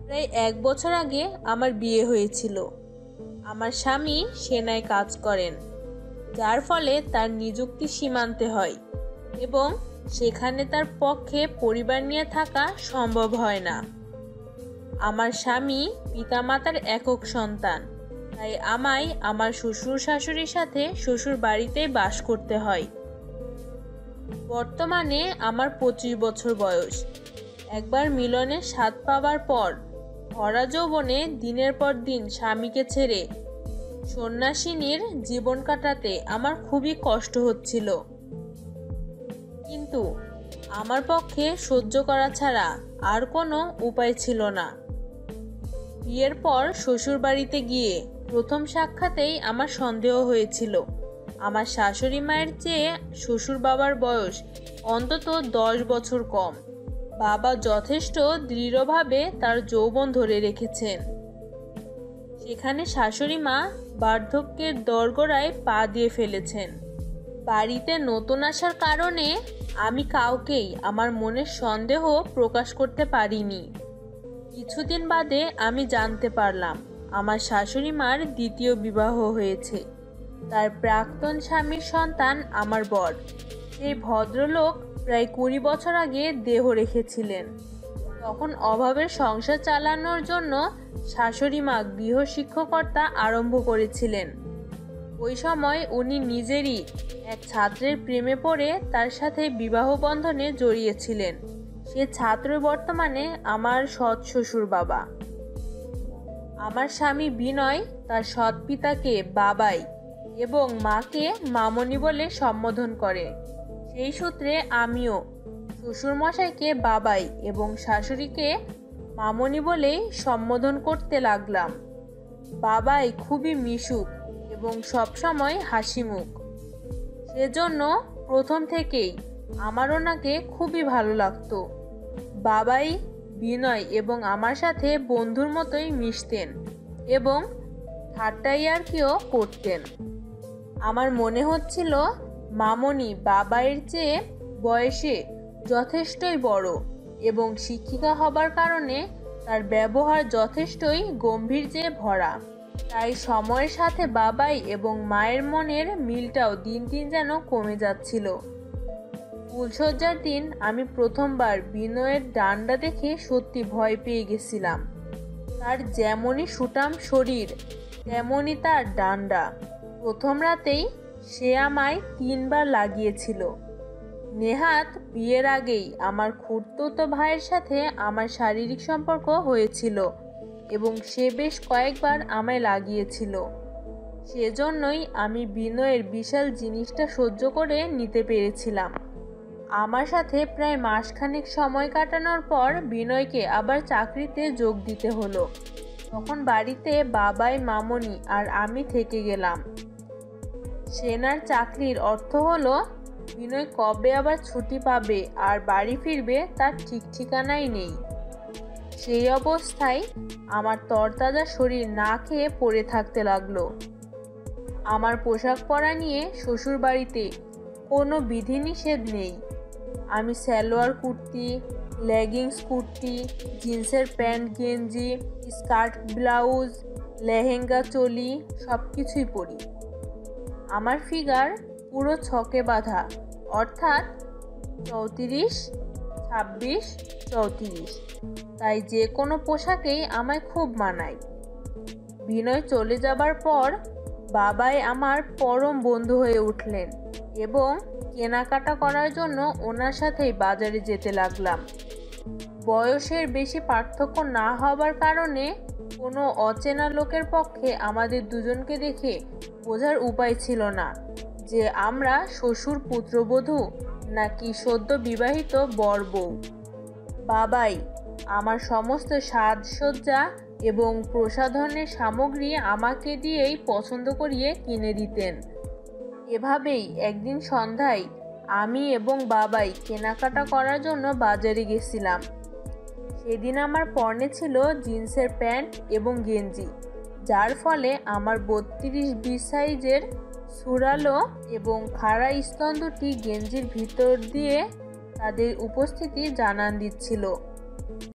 প্রায় 1 বছর আগে আমার বিয়ে হয়েছিল। আমার স্বামী সেনায় কাজ করেন, যার ফলে তার নিযুক্তি সীমান্তে হয় এবং সেখানে তার পক্ষে পরিবার নিয়ে থাকা সম্ভব হয় না। আমার স্বামী পিতামাতার একক সন্তান, তাই আমায় আমার শ্বশুর শাশুড়ির সাথে শ্বশুর বাড়িতেই বাস করতে হয়। বর্তমানে আমার 25 বছর বয়স। একবার মিলনের স্বাদ পাওয়ার পর ভরা যৌবনে দিনের পর দিন স্বামীকে ছেড়ে সন্ন্যাসিনীর জীবন কাটাতে আমার খুবই কষ্ট হচ্ছিল, কিন্তু আমার পক্ষে সহ্য করা ছাড়া আর কোনো উপায় ছিল না। বিয়ের পর শ্বশুর বাড়িতে গিয়ে প্রথম সাক্ষাতেই আমার সন্দেহ হয়েছিল আমার শাশুড়ি মায়ের চেয়ে শ্বশুর বাবার বয়স অন্তত 10 বছর কম। বাবা যথেষ্ট দৃঢ়ভাবে তার যৌবন ধরে রেখেছেন, সেখানে শাশুড়ি মা বার্ধক্যের দোরগোড়ায় পা দিয়ে ফেলেছেন। বাড়িতে নতুন আসার কারণে আমি কাউকেই আমার মনের সন্দেহ প্রকাশ করতে পারিনি। কিছুদিন বাদে আমি জানতে পারলাম আমার শাশুড়ি মার দ্বিতীয় বিবাহ হয়েছে। তার প্রাক্তন স্বামীর সন্তান আমার বর। সেই ভদ্রলোক প্রায় 20 বছর আগে দেহ রেখেছিলেন। তখন অভাবের সংসার চালানোর জন্য শাশুড়ি মা গৃহশিক্ষকতা আরম্ভ করেছিলেন। ওই সময় উনি নিজেরই এক ছাত্রের প্রেমে পড়ে তার সাথে বিবাহ বন্ধনে জড়িয়েছিলেন। সে ছাত্র বর্তমানে আমার সৎ শ্বশুর বাবা। আমার স্বামী বিনয় তার সৎ পিতাকে বাবাই এবং মাকে মামনি বলে সম্বোধন করে। সেই সূত্রে আমিও শ্বশুরমশাইকে বাবাই এবং শাশুড়িকে মামনি বলেই সম্বোধন করতে লাগলাম। বাবাই খুবই মিশুক এবং সবসময় হাসিমুখ, সেজন্য প্রথম থেকেই আমার ওনাকে খুবই ভালো লাগতো। বাবাই বিনয় এবং আমার সাথে বন্ধুর মতোই মিশতেন এবং ঠাট্টা ইয়ার্কিও করতেন। আমার মনে হচ্ছিল মামনি বাবাইয়ের চেয়ে বয়সে যথেষ্টই বড় এবং শিক্ষিকা হবার কারণে তার ব্যবহার যথেষ্টই গম্ভীর্যে ভরা। তাই সময়ের সাথে বাবাই এবং মায়ের মনের মিলটাও দিন দিন যেন কমে যাচ্ছিল। ফুলশয্যার দিন আমি প্রথমবার বিনয়ের ডান্ডা দেখে সত্যি ভয় পেয়ে গেছিলাম। তার যেমনই সুঠাম শরীর তেমনই তার ডান্ডা। প্রথম রাতেই সে আমায় 3 বার লাগিয়েছিল। নেহাত বিয়ের আগেই আমার খুড়তুতো ভাইয়ের সাথে আমার শারীরিক সম্পর্ক হয়েছিল এবং সে বেশ কয়েকবার আমায় লাগিয়েছিল। সেজন্যই আমি বিনয়ের বিশাল জিনিসটা সহ্য করে নিতে পেরেছিলাম। আমার সাথে প্রায় মাসখানেক সময় কাটানোর পর বিনয়কে আবার চাকরিতে যোগ দিতে হলো। তখন বাড়িতে বাবাই মামনি আর আমি থেকে গেলাম। সেনার চাকরির অর্থ হলো বিনয় কবে আবার ছুটি পাবে আর বাড়ি ফিরবে তার ঠিক ঠিকানাই নেই। সেই অবস্থায় আমার তরতাজা শরীর না খেয়ে পড়ে থাকতে লাগলো। আমার পোশাক পরা নিয়ে শ্বশুর বাড়িতে কোনো বিধিনিষেধ নেই। আমি সালোয়ার কুর্তি, লেগিংস কুর্তি, জিন্সের প্যান্ট গেঞ্জি, স্কার্ট ব্লাউজ, লেহেঙ্গা চলি সব কিছুই পরি। আমার ফিগার পুরো ছকে বাঁধা, অর্থাৎ 34, 26, 34। তাই যে কোনো পোশাকেই আমায় খুব মানায়। বিনয় চলে যাবার পর বাবাই আমার পরম বন্ধু হয়ে উঠলেন এবং কেনাকাটা করার জন্য ওনার সাথেই বাজারে যেতে লাগলাম। বয়সের বেশি পার্থক্য না হবার কারণে কোনো অচেনা লোকের পক্ষে আমাদের দুজনকে দেখে বোঝার উপায় ছিল না যে আমরা শ্বশুর পুত্রবধূ নাকি সদ্য বিবাহিত বর বউ। বাবাই আমার সমস্ত সাজসজ্জা এবং প্রসাধনের সামগ্রী আমাকে দিয়েই পছন্দ করিয়ে কিনে দিতেন। এভাবেই একদিন সন্ধ্যায় আমি এবং বাবাই কেনাকাটা করার জন্য বাজারে গেছিলাম। সেদিন আমার পরনে ছিল জিন্সের প্যান্ট এবং গেঞ্জি, যার ফলে আমার 32-20 সাইজের সুরালো এবং খাড়া স্তন দুটি গেঞ্জির ভিতর দিয়ে তাদের উপস্থিতি জানান দিচ্ছিল।